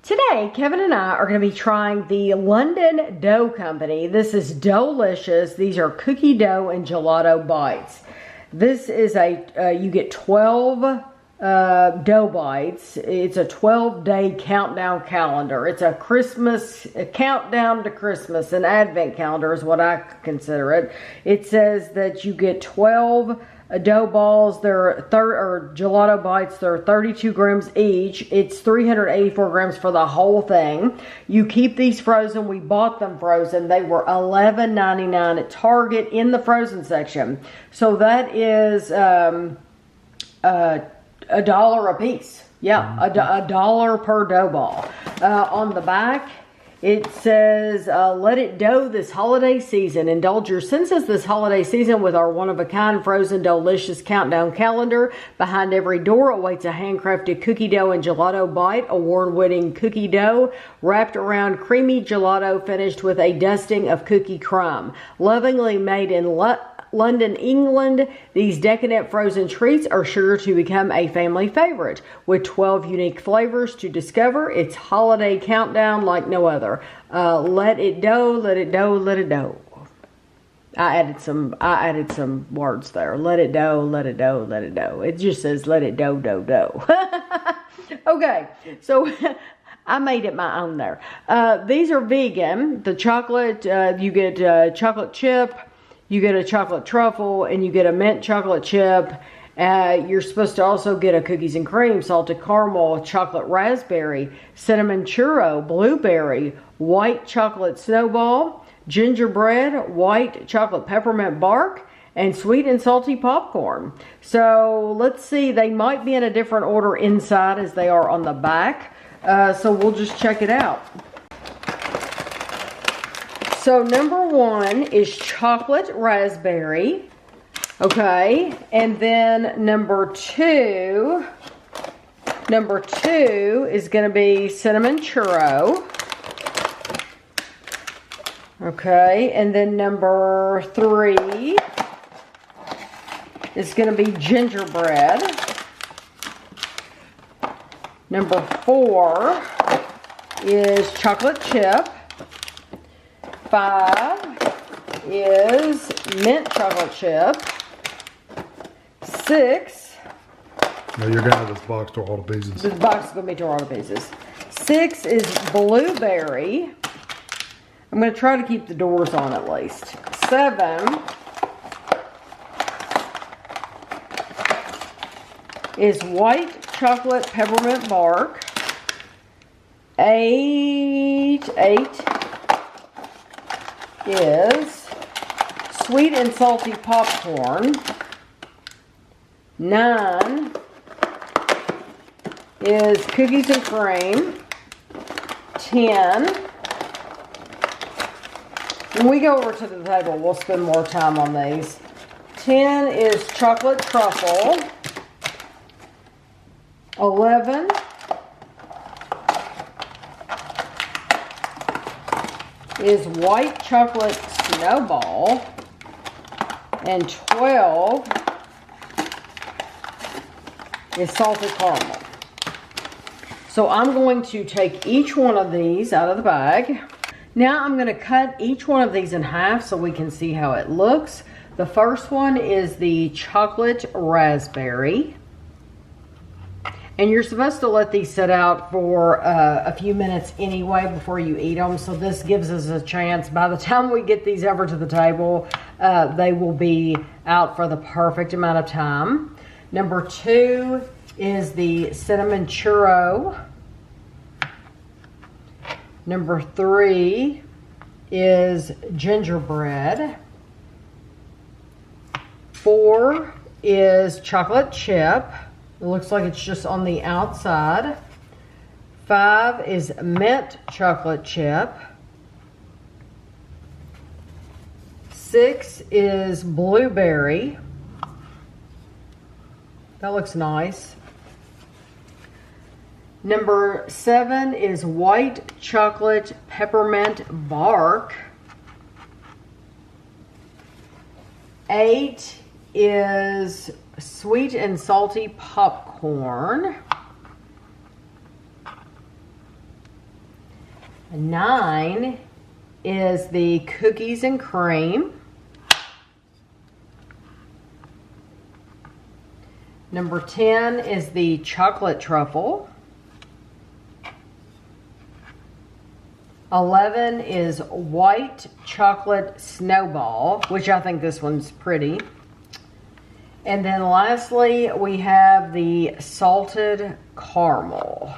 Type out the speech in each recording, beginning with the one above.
Today, Kevin and I are going to be trying the London Dough Company. This is Doughlicious. These are cookie dough and gelato bites. This is you get 12 dough bites. It's a 12-day countdown calendar. It's a countdown to Christmas, an advent calendar is what I consider it. It says that you get 12 dough balls. They're gelato bites. They're 32 grams each. It's 384 grams for the whole thing. You keep these frozen. We bought them frozen. They were $11.99 at Target in the frozen section. So that is $1 a piece. Yeah, a dollar per dough ball. On the back, it says, let it dough this holiday season. Indulge your senses this holiday season with our one-of-a-kind frozen Doughlicious countdown calendar. Behind every door awaits a handcrafted cookie dough and gelato bite. Award-winning cookie dough wrapped around creamy gelato finished with a dusting of cookie crumb. Lovingly made in London, England, these decadent frozen treats are sure to become a family favorite. With 12 unique flavors to discover, it's holiday countdown like no other. Let it dough, let it dough, let it dough. I added some words there. Let it dough, let it dough, let it dough. It just says let it dough, dough, dough. Okay, so I made it my own there. These are vegan. The chocolate, you get chocolate chip, you get a chocolate truffle, and you get a mint chocolate chip. You're supposed to also get a cookies and cream, salted caramel, chocolate raspberry, cinnamon churro, blueberry, white chocolate snowball, gingerbread, white chocolate peppermint bark, and sweet and salty popcorn. So let's see, they might be in a different order inside as they are on the back. So we'll just check it out. So number one is chocolate raspberry, okay, and then number two is going to be cinnamon churro, okay, and then number three is going to be gingerbread. Number four is chocolate chip. 5 is mint chocolate chip. 6. No, you're gonna have this box to all the pieces. This box is gonna be to all the pieces. 6 is blueberry. I'm gonna try to keep the doors on at least. 7 is white chocolate peppermint bark. 8 is sweet and salty popcorn. 9 is cookies and cream. 10. When we go over to the table, we'll spend more time on these. 10 is chocolate truffle. 11 is white chocolate snowball, and 12 is salted caramel. So I'm going to take each one of these out of the bag. Now I'm going to cut each one of these in half so we can see how it looks. The first one is the chocolate raspberry. And you're supposed to let these sit out for a few minutes anyway before you eat them. So this gives us a chance. By the time we get these over to the table, they will be out for the perfect amount of time. Number 2 is the cinnamon churro. Number 3 is gingerbread. 4 is chocolate chip. It looks like it's just on the outside. 5 is mint chocolate chip. 6 is blueberry. That looks nice. Number 7 is white chocolate peppermint bark. 8 is sweet and salty popcorn. 9 is the cookies and cream. Number 10 is the chocolate truffle. 11 is white chocolate snowball, which I think this one's pretty. And then lastly, we have the salted caramel.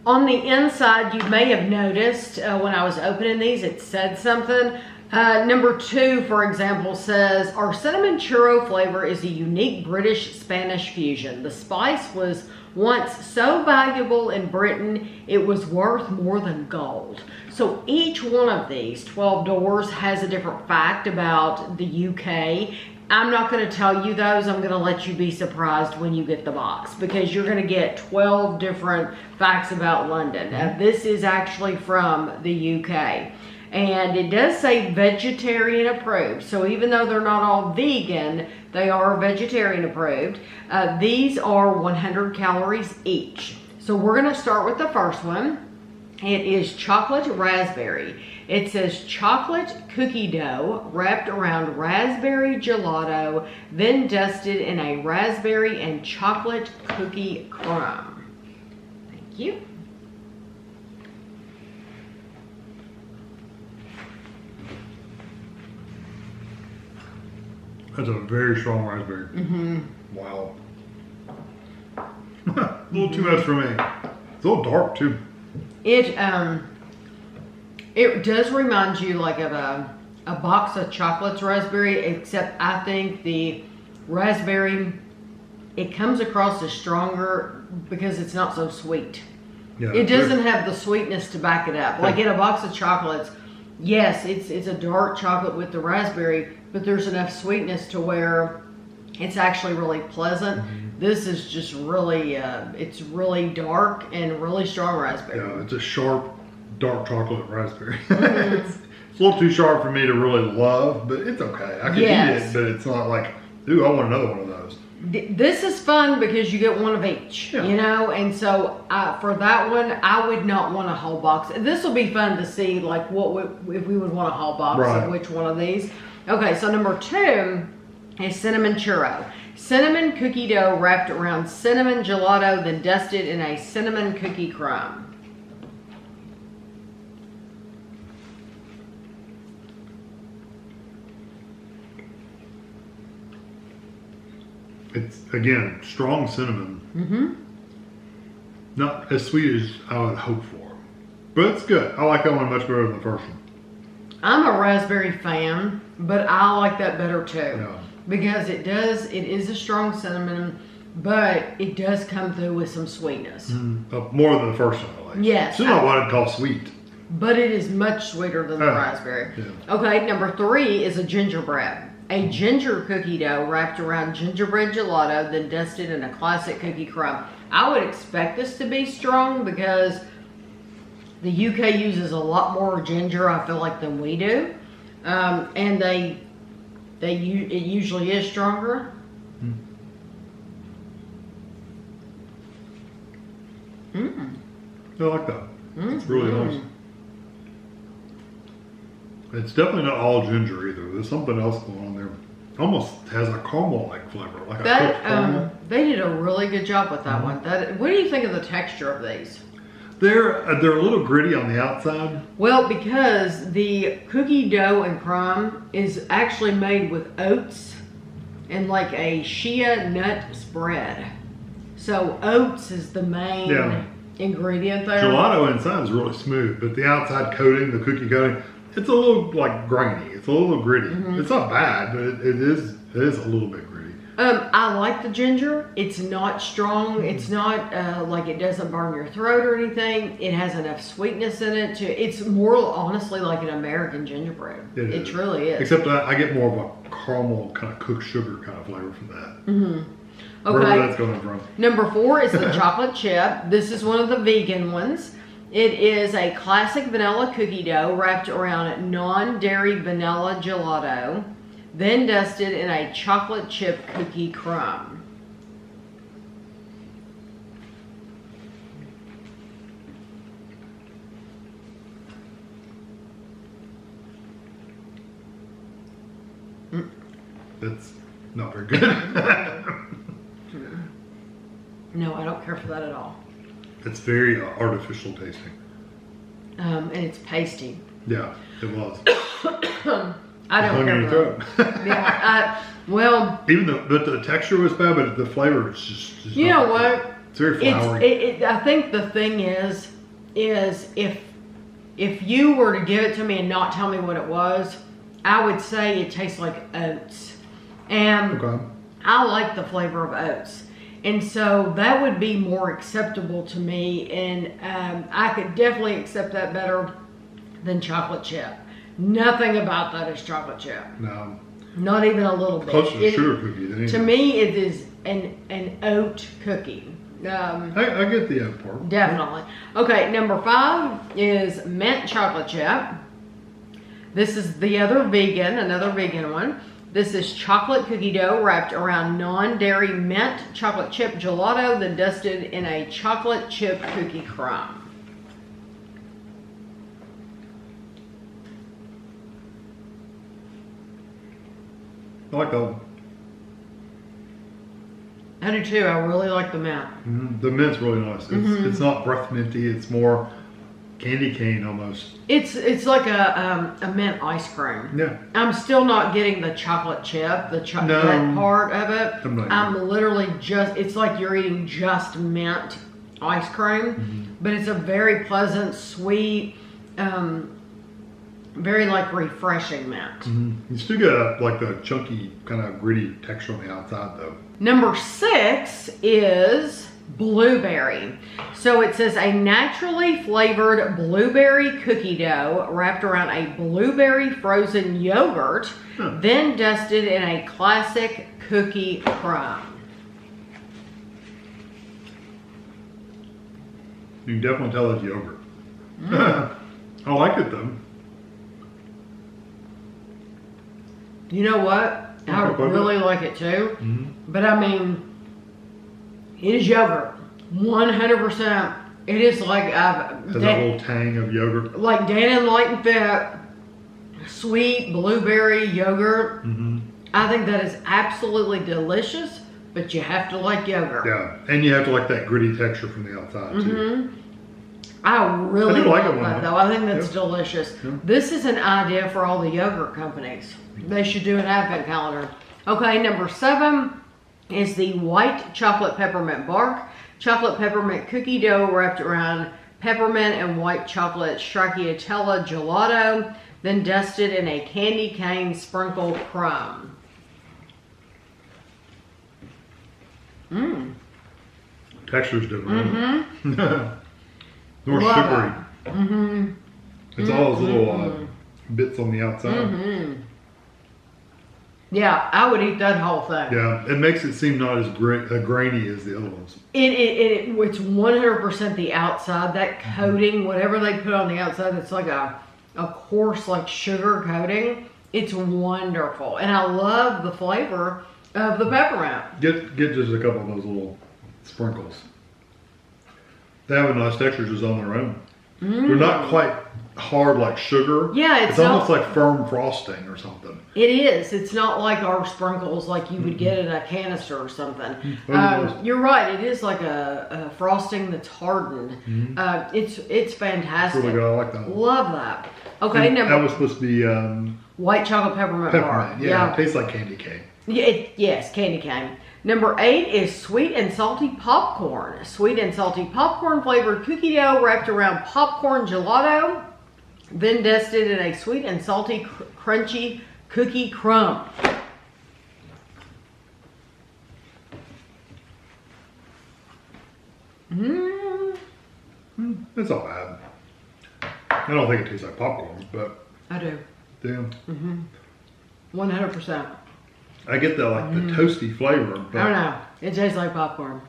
On the inside, you may have noticed when I was opening these, it said something. Number 2, for example, says, our cinnamon churro flavor is a unique British-Spanish fusion. The spice was once so valuable in Britain, it was worth more than gold. So each one of these 12 doors has a different fact about the UK. I'm not going to tell you those. I'm going to let you be surprised when you get the box, because you're going to get 12 different facts about London. This is actually from the UK. And it does say vegetarian approved. So even though they're not all vegan, they are vegetarian approved. These are 100 calories each. So we're going to start with the first one. It is chocolate raspberry. It says chocolate cookie dough wrapped around raspberry gelato, then dusted in a raspberry and chocolate cookie crumb. Thank you. That's a very strong raspberry. Wow. A little too much for me. It's a little dark too. It does remind you like of a box of chocolates raspberry, except I think the raspberry, it comes across as stronger because it's not so sweet. Yeah, it doesn't have the sweetness to back it up. Like in a box of chocolates, yes, it's a dark chocolate with the raspberry, but there's enough sweetness to where it's actually really pleasant. This is just really, it's really dark and really strong raspberry. Yeah, it's a sharp, dark chocolate raspberry. It's a little too sharp for me to really love, but it's okay. I can eat it, but it's not like, ooh, I want another one of those. This is fun because you get one of each, you know, and so for that one, I would not want a whole box. This will be fun to see, like, if we would want a whole box of which one of these. Okay, so number 2 is cinnamon churro. Cinnamon cookie dough wrapped around cinnamon gelato, then dusted in a cinnamon cookie crumb. It's, again, strong cinnamon. Not as sweet as I would hope for. But it's good. I like that one much better than the first one. I'm a raspberry fan, but I like that better too. Yeah. Because it is a strong cinnamon, but it does come through with some sweetness. More than the first one, I like. Yes. It's not what I'd call sweet. But it is much sweeter than the raspberry. Yeah. Okay, number 3 is a gingerbread. A ginger cookie dough wrapped around gingerbread gelato, then dusted in a classic cookie crumb. I would expect this to be strong because the UK uses a lot more ginger, I feel like, than we do. And it usually is stronger. I like that. It's really nice. It's definitely not all ginger either. There's something else going on there. Almost has a caramel-like flavor, like a cooked caramel. They did a really good job with that one. What do you think of the texture of these? They're a little gritty on the outside. Well, because the cookie dough and crumb is actually made with oats and like a shea nut spread. So oats is the main ingredient there. Gelato inside is really smooth, but the outside coating, the cookie coating, it's a little like grainy. It's a little gritty. It's not bad, but it is a little bit gritty. I like the ginger. It's not strong. It's not like it doesn't burn your throat or anything. It has enough sweetness in it. It's more honestly like an American gingerbread. It truly is. Except I get more of a caramel kind of cooked sugar kind of flavor from that. Okay. Wherever that's coming from. Number 4 is the chocolate chip. This is one of the vegan ones. It is a classic vanilla cookie dough wrapped around non-dairy vanilla gelato, then dusted in a chocolate chip cookie crumb. That's not very good. No, I don't care for that at all. It's very artificial tasting. And it's pasty. Yeah, it was. I don't care for that. Yeah, well. Even the texture was bad, but the flavor is just you know what? It's very floury. I think the thing is if you were to give it to me and not tell me what it was, I would say it tastes like oats. And I like the flavor of oats. And so that would be more acceptable to me. And I could definitely accept that better than chocolate chip. Nothing about that is chocolate chip. No. Not even a little bit. Close to a sugar cookie. Than to me, it is an oat cookie. I get the oat part. Definitely. Okay, number 5 is mint chocolate chip. This is the other another vegan one. This is chocolate cookie dough wrapped around non-dairy mint chocolate chip gelato, then dusted in a chocolate chip cookie crumb. I like that. I do too. I really like the mint. The mint's really nice. It's not breath minty. It's more candy cane almost. It's like a mint ice cream. Yeah. I'm still not getting the chocolate chip, that part of it. I'm literally it's like you're eating just mint ice cream, but it's a very pleasant, sweet, very like refreshing mint. You still get like the chunky kind of gritty texture on the outside though. Number 6 is blueberry. So it says a naturally flavored blueberry cookie dough wrapped around a blueberry frozen yogurt, then dusted in a classic cookie crumb. You can definitely tell it's yogurt. I like it though. You know what? I really like it too. But I mean, it is yogurt. 100%. It is like has a little tang of yogurt. Like Dan Light and Fit, sweet blueberry yogurt. I think that is absolutely delicious, but you have to like yogurt. Yeah, and you have to like that gritty texture from the outside too. I really like that though. I think that's Yep. delicious. Yep. This is an idea for all the yogurt companies. They should do an advent calendar. Okay, number 7 is the white chocolate peppermint bark. Chocolate peppermint cookie dough wrapped around peppermint and white chocolate stracciatella gelato, then dusted in a candy cane sprinkle crumb. Texture's different. More Love sugary. It's all those little bits on the outside. Yeah, I would eat that whole thing. Yeah, it makes it seem not as grainy as the other ones. It's 100% the outside, that coating, whatever they put on the outside, it's like a coarse like sugar coating. It's wonderful, and I love the flavor of the peppermint. Get just a couple of those little sprinkles. They have a nice texture just on their own. They're not quite hard like sugar. Yeah, it's almost like firm frosting or something. It is. It's not like our sprinkles like you would get in a canister or something. You're right. It is like a frosting that's hardened. It's fantastic. It's really good. I like that one. Love that. Okay, that was supposed to be white chocolate peppermint bar. Yeah, it tastes like candy cane. Yes, candy cane. Number 8 is sweet and salty popcorn. Sweet and salty popcorn flavored cookie dough wrapped around popcorn gelato, then dusted in a sweet and salty crunchy cookie crumb. It's not bad. I don't think it tastes like popcorn, but I do. Damn. 100%. I get the the toasty flavor. But I don't know. It tastes like popcorn.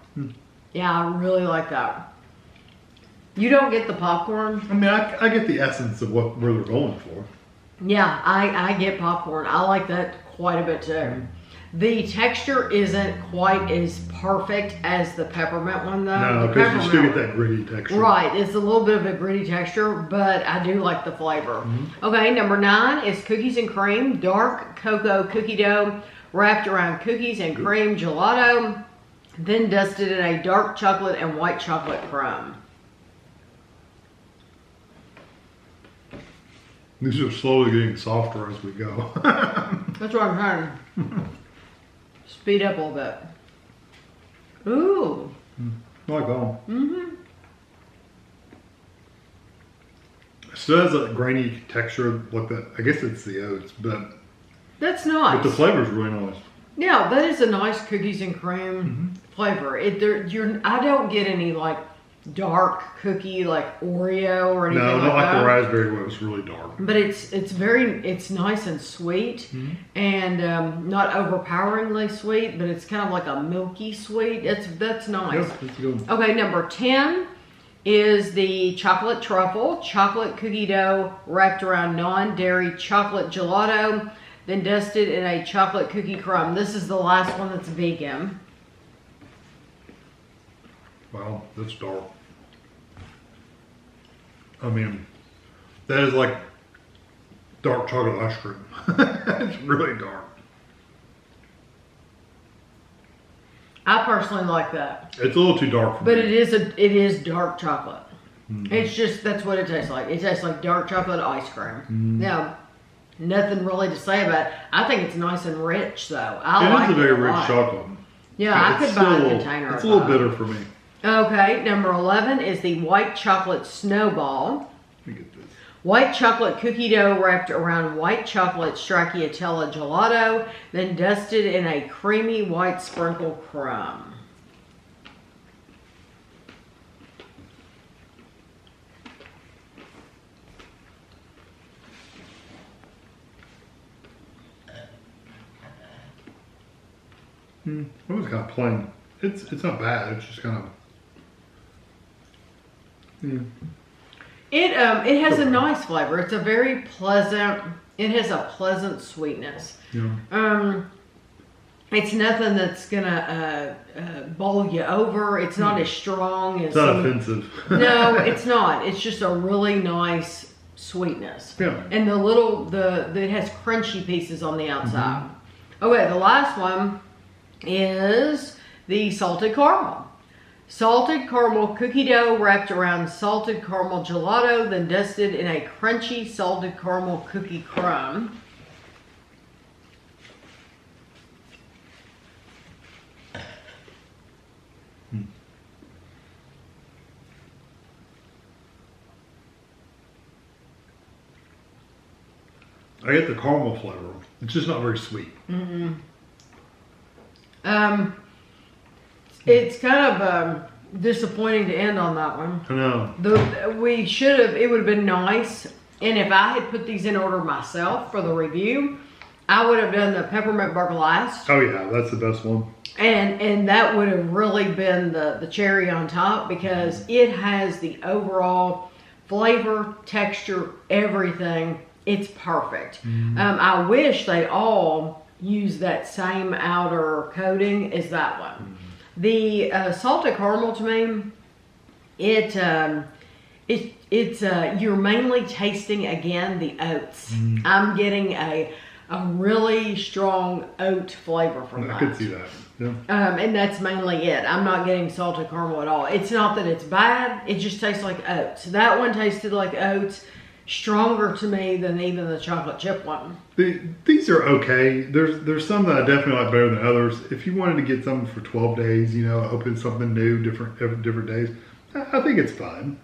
Yeah, I really like that. You don't get the popcorn? I mean, I get the essence of where they're going for. Yeah, I get popcorn. I like that quite a bit too. The texture isn't quite as perfect as the peppermint one though. No, because you still get that gritty texture. Right, it's a little bit of a gritty texture, but I do like the flavor. Okay, number 9 is cookies and cream, dark cocoa cookie dough wrapped around cookies and cream gelato, then dusted in a dark chocolate and white chocolate crumb. These are slowly getting softer as we go. That's what I'm trying to speed up a little bit. Ooh. I like that one. Mm-hmm. It still has a grainy texture like that. I guess it's the oats, but That's nice. but the flavor's really nice. Yeah, that is a nice cookies and cream flavor. I don't get any like dark cookie like Oreo or anything No, like not like that. the raspberry one. It's really dark. But it's nice and sweet and not overpoweringly sweet, but it's kind of like a milky sweet. That's nice. Yep, it's good. Okay, number 10 is the chocolate truffle, chocolate cookie dough wrapped around non-dairy chocolate gelato, then dusted in a chocolate cookie crumb. This is the last one that's vegan. Wow, that's dark. I mean, that is like dark chocolate ice cream. It's really dark. I personally like that, It's a little too dark for but me. it is dark chocolate. It's just that's what it tastes like. It tastes like dark chocolate ice cream. Now, nothing really to say about it. I think it's nice and rich though. I like It is a very rich lot. chocolate. Yeah, I It's could still buy a little- container. It's of a little that. bitter for me. Okay, number 11 is the white chocolate snowball. Let me get this. White chocolate cookie dough wrapped around white chocolate stracciatella gelato, then dusted in a creamy white sprinkle crumb. It was kind of plain. It's not bad. It's just kind of. It has a nice flavor. It's a very pleasant. It has a pleasant sweetness. Yeah. It's nothing that's gonna bowl you over. It's not as strong as. It's not offensive. No, it's not. It's just a really nice sweetness. Yeah. And it has crunchy pieces on the outside. Okay, the last one is the salted caramel. Salted caramel cookie dough wrapped around salted caramel gelato, then dusted in a crunchy salted caramel cookie crumb. I get the caramel flavor. It's just not very sweet. It's kind of disappointing to end on that one. I know. It would have been nice, and if I had put these in order myself for the review, I would have done the peppermint burger last. Oh yeah, that's the best one. And that would have really been the cherry on top because it has the overall flavor, texture, everything. It's perfect. I wish they all use that same outer coating as that one. The salted caramel to me, it's you're mainly tasting again the oats. I'm getting a really strong oat flavor from that. I could see that. Yeah. And that's mainly it. I'm not getting salted caramel at all. It's not that it's bad. It just tastes like oats. That one tasted like oats. Stronger to me than even the chocolate chip one. These are okay. There's some that I definitely like better than others. If you wanted to get something for 12 days, open something new, different days, I think it's fine.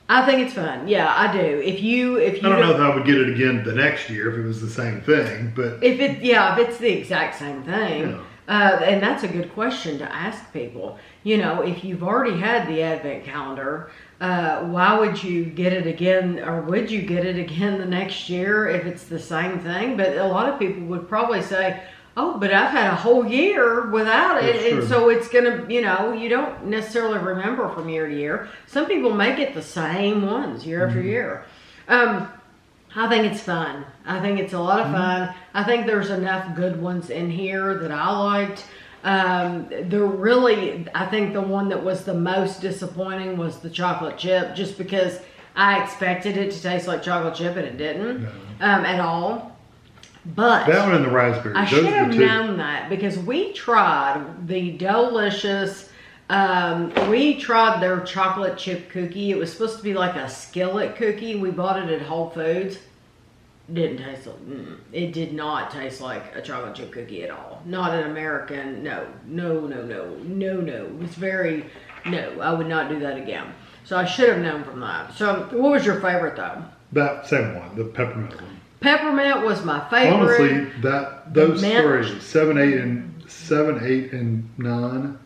I think it's fun. Yeah, I do. If you I don't know if I would get it again the next year if it was the same thing, but if it's the exact same thing, and that's a good question to ask people. If you've already had the advent calendar, why would you get it again, or would you get it again the next year if it's the same thing? But a lot of people would probably say, oh, but I've had a whole year without it. That's And true. so it's going to, you don't necessarily remember from year to year. Some people make it the same ones year after year. I think it's fun. I think it's a lot of fun. I think there's enough good ones in here that I liked. I think the one that was the most disappointing was the chocolate chip, just because I expected it to taste like chocolate chip and it didn't at all. But that one and the raspberry. I Those should are have the two. known that because we tried the Doughlicious. We tried their chocolate chip cookie. It was supposed to be like a skillet cookie. We bought it at Whole Foods. Didn't taste like, it did not taste like a chocolate chip cookie at all. Not an American, no. It was very, no, I would not do that again. So I should have known from that. So what was your favorite though? That same one, the peppermint one. Peppermint was my favorite. Honestly, those mint. three, 7, 8, and 9,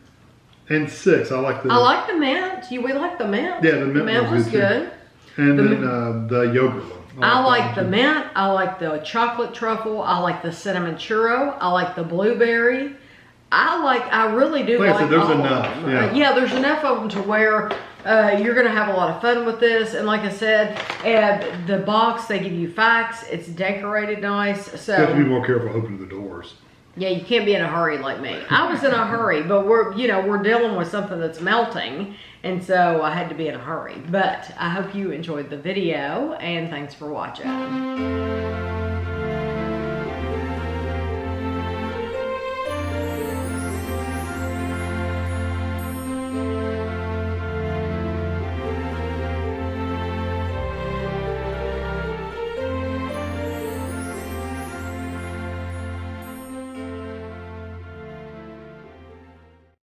and 6. I like the. I like the mint. We like the mint. Yeah, the mint was good. And then the yogurt one. I like the mint. I like the chocolate truffle. I like the cinnamon churro. I like the blueberry. I really do Like I like said, there's all enough, of them. yeah. There's enough of them to where you're going to have a lot of fun with this. And like I said, the box, they give you facts. It's decorated nice. You have to be So, more careful opening the doors. yeah, you can't be in a hurry like me. I was in a hurry, but we're dealing with something that's melting. And so I had to be in a hurry. But I hope you enjoyed the video, and thanks for watching.